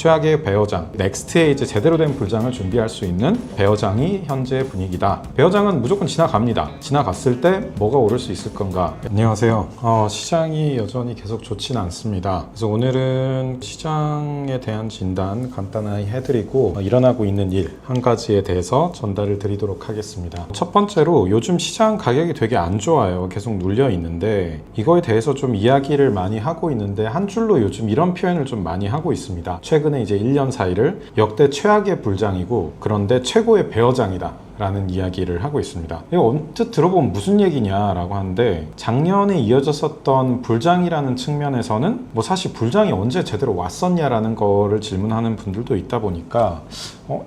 최악의 배어장, 넥스트에 이제 제대로 된 불장을 준비할 수 있는 배어장이 현재 분위기다. 배어장은 무조건 지나갑니다. 지나갔을 때 뭐가 오를 수 있을 건가? 안녕하세요. 시장이 여전히 계속 좋지는 않습니다. 그래서 오늘은 시장에 대한 진단 간단하게 해드리고 일어나고 있는 일 한 가지에 대해서 전달을 드리도록 하겠습니다. 첫 번째로 요즘 시장 가격이 되게 안 좋아요. 계속 눌려 있는데 이거에 대해서 좀 이야기를 많이 하고 있는데 한 줄로 요즘 이런 표현을 좀 많이 하고 있습니다. 최근에 이제 1년 사이를 역대 최악의 불장이고 그런데 최고의 배어장이다 라는 이야기를 하고 있습니다. 이거 언뜻 들어보면 무슨 얘기냐라고 하는데 작년에 이어졌었던 불장이라는 측면에서는 뭐 사실 불장이 언제 제대로 왔었냐라는 거를 질문하는 분들도 있다 보니까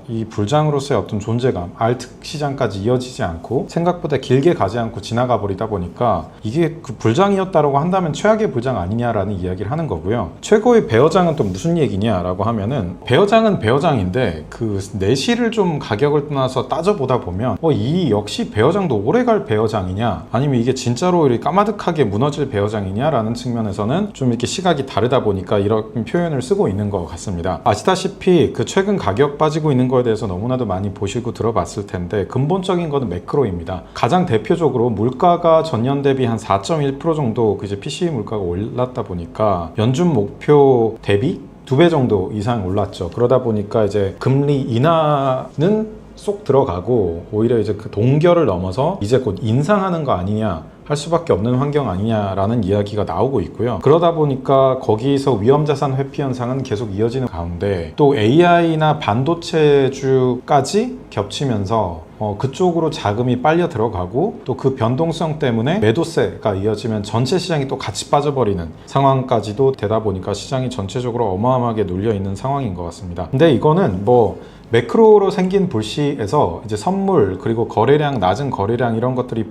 이 불장으로서의 어떤 존재감, 알트 시장까지 이어지지 않고 생각보다 길게 가지 않고 지나가 버리다 보니까 이게 그 불장이었다라고 한다면 최악의 불장 아니냐라는 이야기를 하는 거고요. 최고의 배어장은 또 무슨 얘기냐라고 하면은 배어장은 배어장인데 그 내실을 좀 가격을 떠나서 따져보다 보면 이 역시 배어장도 오래갈 배어장이냐 아니면 이게 진짜로 이렇게 까마득하게 무너질 배어장이냐라는 측면에서는 좀 이렇게 시각이 다르다 보니까 이런 표현을 쓰고 있는 것 같습니다. 아시다시피 그 최근 가격 빠지고 있는 거에 대해서 너무나도 많이 보시고 들어봤을 텐데 근본적인 거는 매크로입니다. 가장 대표적으로 물가가 전년 대비 한 4.1% 정도 이제 PCE 물가가 올랐다 보니까 연준 목표 대비 2배 정도 이상 올랐죠. 그러다 보니까 이제 금리 인하는 쏙 들어가고 오히려 이제 그 동결을 넘어서 이제 곧 인상하는 거 아니냐 할 수밖에 없는 환경 아니냐라는 이야기가 나오고 있고요. 그러다 보니까 거기서 위험자산 회피 현상은 계속 이어지는 가운데 또 AI나 반도체주까지 겹치면서 그쪽으로 자금이 빨려 들어가고 또 그 변동성 때문에 매도세가 이어지면 전체 시장이 또 같이 빠져버리는 상황까지도 되다 보니까 시장이 전체적으로 어마어마하게 눌려 있는 상황인 것 같습니다. 근데 이거는 매크로로 생긴 불씨에서 이제 선물 그리고 거래량, 낮은 거래량 이런 것들이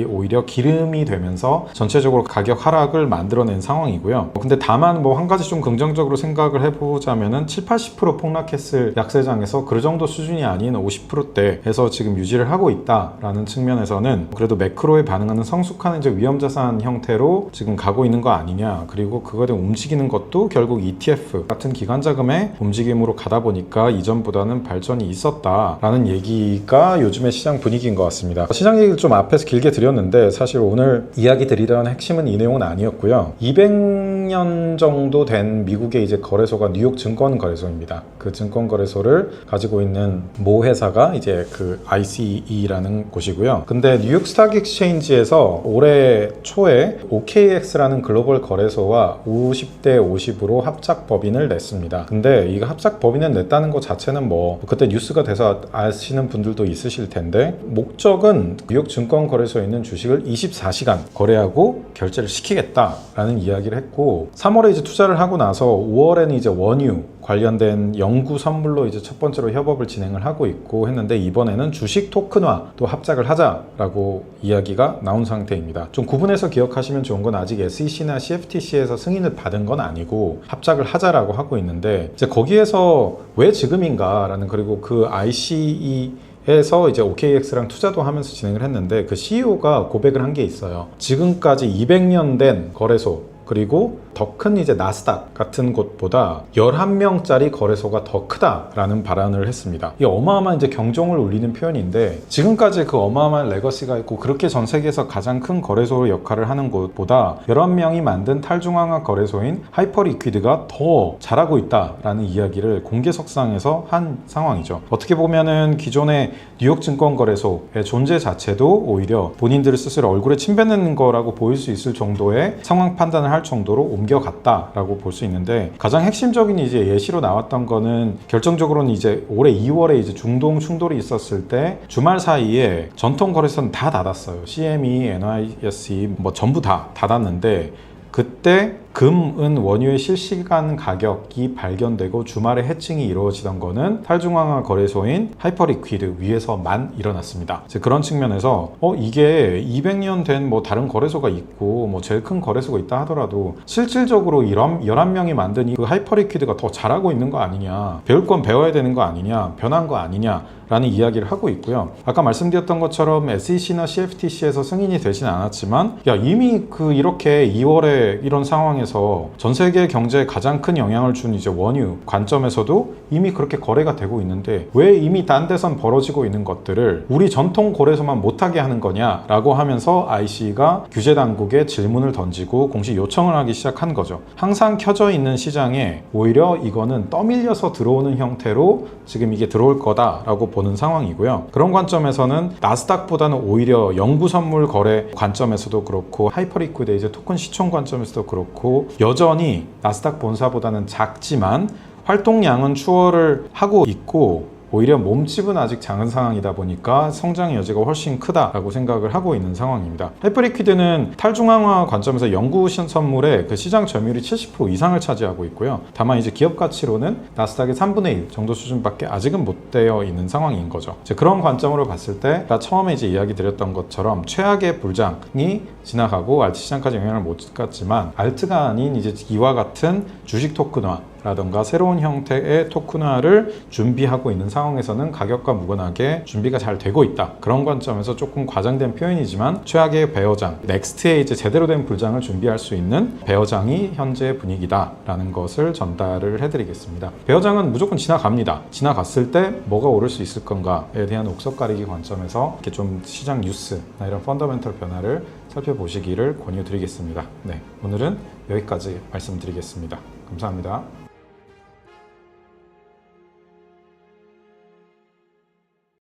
오히려 기름이 되면서 전체적으로 가격 하락을 만들어낸 상황이고요. 근데 다만 한 가지 좀 긍정적으로 생각을 해보자면은 70-80% 폭락했을 약세장에서 그 정도 수준이 아닌 50%대에서 지금 유지를 하고 있다라는 측면에서는 그래도 매크로에 반응하는 성숙한 이제 위험자산 형태로 지금 가고 있는 거 아니냐. 그리고 그거에 대해 움직이는 것도 결국 ETF 같은 기관자금의 움직임으로 가다 보니까 이전보다는 발전이 있었다라는 얘기가 요즘의 시장 분위기인 것 같습니다. 시장 얘기를 좀 앞에서 길게 드렸는데 사실 오늘 이야기 드리려는 핵심은 이 내용은 아니었고요. 200년 정도 된 미국의 이제 거래소가 뉴욕 증권거래소입니다. 그 증권거래소를 가지고 있는 모 회사가 이제 그 ICE라는 곳이고요. 근데 뉴욕 스탁 익스체인지에서 올해 초에 OKX라는 글로벌 거래소와 50대 50으로 합작 법인을 냈습니다. 근데 이거 합작 법인을 냈다는 것 자체는 그때 뉴스가 돼서 아시는 분들도 있으실 텐데 목적은 뉴욕 증권거래소에 있는 주식을 24시간 거래하고 결제를 시키겠다라는 이야기를 했고 3월에 이제 투자를 하고 나서 5월에는 이제 원유 관련된 연구 선물로 이제 첫 번째로 협업을 진행을 하고 있고 했는데 이번에는 주식 토큰화 또 합작을 하자라고 이야기가 나온 상태입니다. 좀 구분해서 기억하시면 좋은 건 아직 SEC나 CFTC에서 승인을 받은 건 아니고 합작을 하자라고 하고 있는데 이제 거기에서 왜 지금인가라는 그리고 그 ICE 해서 이제 OKX랑 투자도 하면서 진행을 했는데 그 CEO가 고백을 한 게 있어요. 지금까지 200년 된 거래소 그리고 더 큰 이제 나스닥 같은 곳보다 11명짜리 거래소가 더 크다라는 발언을 했습니다. 이 어마어마한 이제 경종을 울리는 표현인데 지금까지 그 어마어마한 레거시가 있고 그렇게 전 세계에서 가장 큰 거래소 역할을 하는 곳보다 11명이 만든 탈중앙화 거래소인 하이퍼리퀴드가 더 잘하고 있다라는 이야기를 공개석상에서 한 상황이죠. 어떻게 보면은 기존의 뉴욕 증권거래소의 존재 자체도 오히려 본인들 스스로 얼굴에 침 뱉는 거라고 보일 수 있을 정도의 상황 판단을 할 정도로 옮겨갔다라고 볼 수 있는데 가장 핵심적인 이제 예시로 나왔던 거는 결정적으로는 이제 올해 2월에 이제 중동 충돌이 있었을 때 주말 사이에 전통 거래소는 다 닫았어요. CME, NYSE 전부 다 닫았는데 그때 금, 은, 원유의 실시간 가격이 발견되고 주말에 해칭이 이루어지던 거는 탈중앙화 거래소인 하이퍼리퀴드 위에서만 일어났습니다. 그런 측면에서 이게 200년 된 다른 거래소가 있고 제일 큰 거래소가 있다 하더라도 실질적으로 11명이 만든 이 그 하이퍼리퀴드가 더 잘하고 있는 거 아니냐, 배울 건 배워야 되는 거 아니냐, 변한 거 아니냐 라는 이야기를 하고 있고요. 아까 말씀드렸던 것처럼 SEC나 CFTC에서 승인이 되진 않았지만 이미 이렇게 2월에 이런 상황에서 상황에서 전 세계 경제에 가장 큰 영향을 준 이제 원유 관점에서도 이미 그렇게 거래가 되고 있는데 왜 이미 딴 데선 벌어지고 있는 것들을 우리 전통 거래소만 못하게 하는 거냐라고 하면서 IC가 규제 당국에 질문을 던지고 공식 요청을 하기 시작한 거죠. 항상 켜져 있는 시장에 오히려 이거는 떠밀려서 들어오는 형태로 지금 이게 들어올 거다라고 보는 상황이고요. 그런 관점에서는 나스닥보다는 오히려 영구 선물 거래 관점에서도 그렇고 하이퍼리퀴드 이제 토큰 시총 관점에서도 그렇고 여전히 나스닥 본사보다는 작지만 활동량은 추월을 하고 있고 오히려 몸집은 아직 작은 상황이다 보니까 성장의 여지가 훨씬 크다라고 생각을 하고 있는 상황입니다. 하이퍼리퀴드는 탈중앙화 관점에서 영구 선물의 그 시장 점유율이 70% 이상을 차지하고 있고요. 다만 이제 기업 가치로는 나스닥의 3분의 1 정도 수준밖에 아직은 못 되어 있는 상황인 거죠. 이제 그런 관점으로 봤을 때 처음에 이제 이야기 드렸던 것처럼 최악의 불장이 지나가고 알트 시장까지 영향을 못 갔지만 알트가 아닌 이제 이와 같은 주식 토큰화 라던가 새로운 형태의 토큰화를 준비하고 있는 상황에서는 가격과 무관하게 준비가 잘 되고 있다. 그런 관점에서 조금 과장된 표현이지만 최악의 베어장, 넥스트에 이제 제대로 된 불장을 준비할 수 있는 베어장이 현재 분위기다라는 것을 전달을 해드리겠습니다. 베어장은 무조건 지나갑니다. 지나갔을 때 뭐가 오를 수 있을 건가에 대한 옥석 가리기 관점에서 이렇게 좀 시장 뉴스나 이런 펀더멘털 변화를 살펴보시기를 권유드리겠습니다. 네, 오늘은 여기까지 말씀드리겠습니다. 감사합니다.